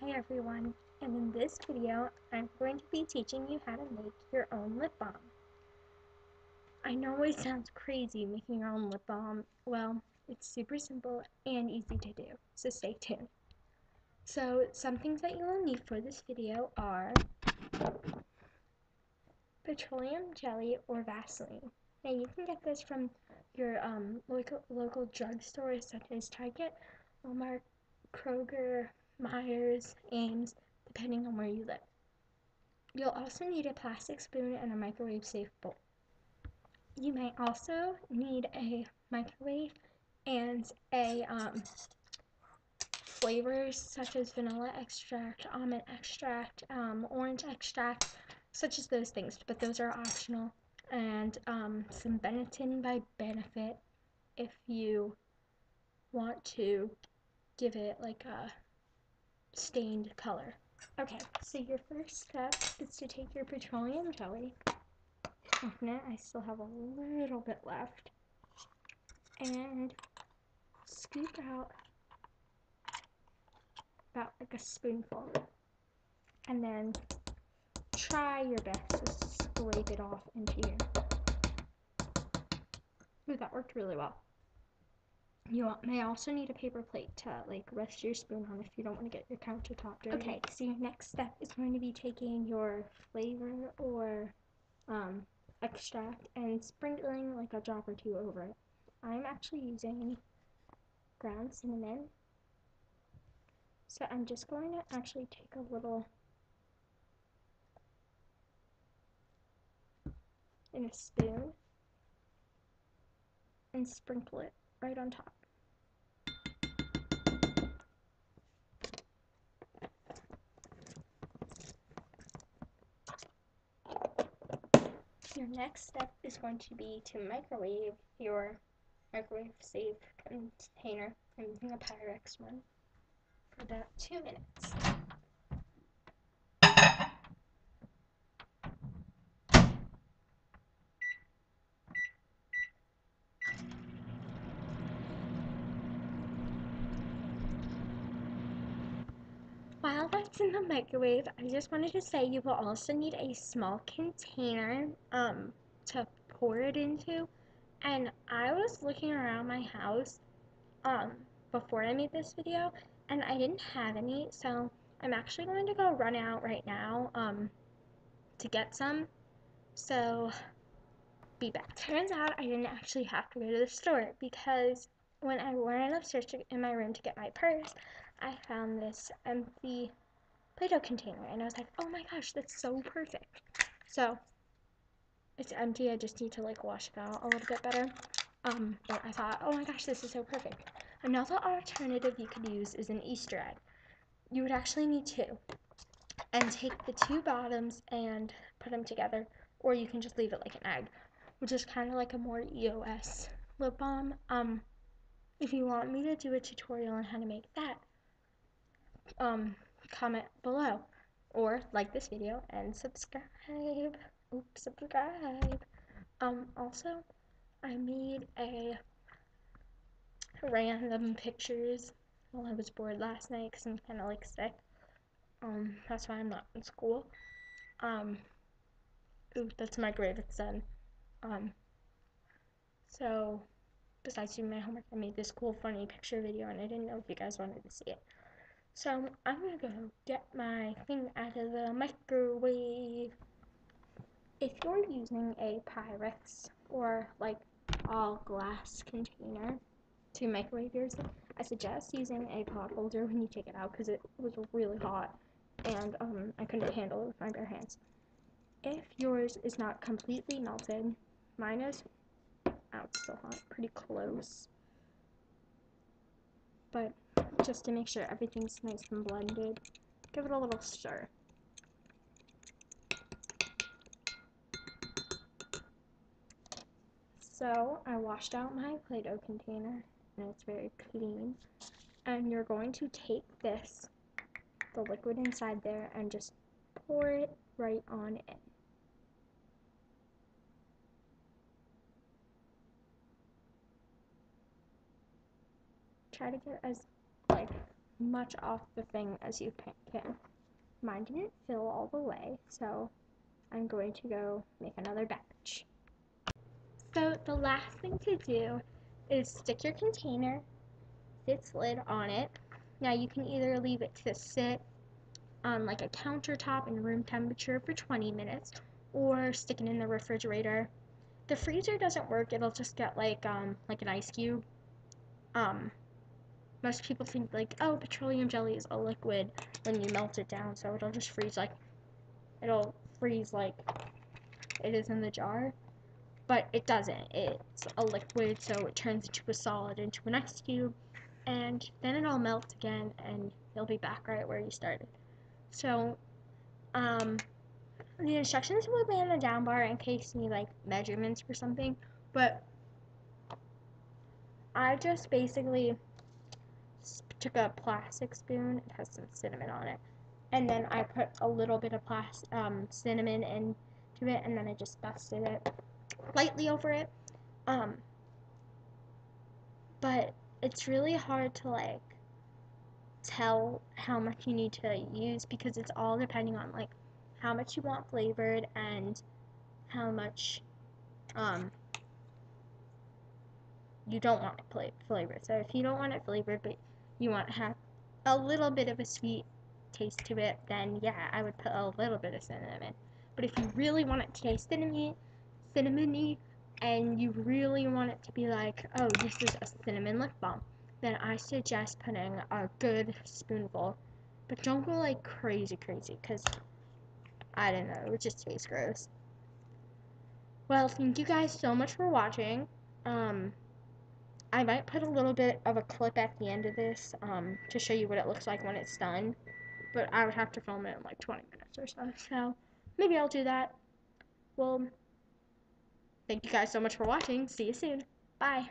Hi everyone, and in this video I'm going to be teaching you how to make your own lip balm. I know it sounds crazy making your own lip balm. Well, it's super simple and easy to do, so stay tuned. So some things that you will need for this video are petroleum jelly or Vaseline. Now you can get this from your local drugstores such as Target, Walmart, Kroger, Myers, Ames, depending on where you live. You'll also need a plastic spoon and a microwave-safe bowl. You may also need a microwave and a flavors such as vanilla extract, almond extract, orange extract, such as those things, but those are optional. And some Benetton by Benefit if you want to give it like a stained color. Okay, so your first step is to take your petroleum jelly, open it, I still have a little bit left, and scoop out about like a spoonful, and then try your best to scrape it off into here. Ooh, that worked really well. You may also need a paper plate to like rest your spoon on if you don't want to get your countertop dirty. Okay, so your next step is going to be taking your flavor or extract and sprinkling like a drop or two over it. I'm actually using ground cinnamon, so I'm just going to actually take a little in a spoon and sprinkle it right on top. Your next step is going to be to microwave your microwave-safe container. I'm using a Pyrex one for about 2 minutes. While that's in the microwave, I just wanted to say you will also need a small container to pour it into. And I was looking around my house before I made this video, and I didn't have any, so I'm actually going to go run out right now to get some. So be back. Turns out I didn't actually have to go to the store because when I went upstairs in my room to get my purse, I found this empty Play-Doh container, and I was like, oh my gosh, that's so perfect. So it's empty. I just need to like wash it out a little bit better. But I thought, oh my gosh, this is so perfect. Another alternative you could use is an Easter egg. You would actually need two, and take the two bottoms and put them together, or you can just leave it like an egg, which is kind of like a more EOS lip balm. If you want me to do a tutorial on how to make that, comment below, or like this video and subscribe. Oops, subscribe. Also, I made a random pictures while I was bored last night because I'm kind of like sick. That's why I'm not in school. Ooh, that's my grade, it's done. So besides doing my homework, I made this cool funny picture video and I didn't know if you guys wanted to see it. So I'm gonna go get my thing out of the microwave. If you're using a Pyrex or like all glass container to microwave yours, I suggest using a pot holder when you take it out because it was really hot and I couldn't handle it with my bare hands. If yours is not completely melted, mine is, it's still hot, pretty close, but just to make sure everything's nice and blended, give it a little stir. So I washed out my Play-Doh container and it's very clean, and you're going to take this, the liquid inside there, and just pour it right on in. Try to get as like much off the thing as you can. Mine didn't fill all the way, so I'm going to go make another batch. So the last thing to do is stick your container, its lid on it. Now you can either leave it to sit on like a countertop in room temperature for 20 minutes or stick it in the refrigerator. The freezer doesn't work, it'll just get like an ice cube. Um Most people think like, oh, petroleum jelly is a liquid when you melt it down, so it'll freeze like it is in the jar. But it doesn't. It's a liquid, so it turns into a solid, into an ice cube, and then it'll melt again, and you'll be back right where you started. So, the instructions will be on the down bar in case you need like measurements for something. But I just basically took a plastic spoon. It has some cinnamon on it, and then I put a little bit of cinnamon into it, and then I just dusted it lightly over it. Um, but it's really hard to like tell how much you need to use because it's all depending on like how much you want flavored and how much um you don't want it flavored. So if you don't want it flavored but you want to have a little bit of a sweet taste to it, then yeah, I would put a little bit of cinnamon. But if you really want it to taste cinnamony, and you really want it to be like, oh, this is a cinnamon lip balm, then I suggest putting a good spoonful. But don't go like crazy, because I don't know, it would just taste gross. Well, thank you guys so much for watching. I might put a little bit of a clip at the end of this to show you what it looks like when it's done. But I would have to film it in like 20 minutes or so. So maybe I'll do that. Well, thank you guys so much for watching. See you soon. Bye.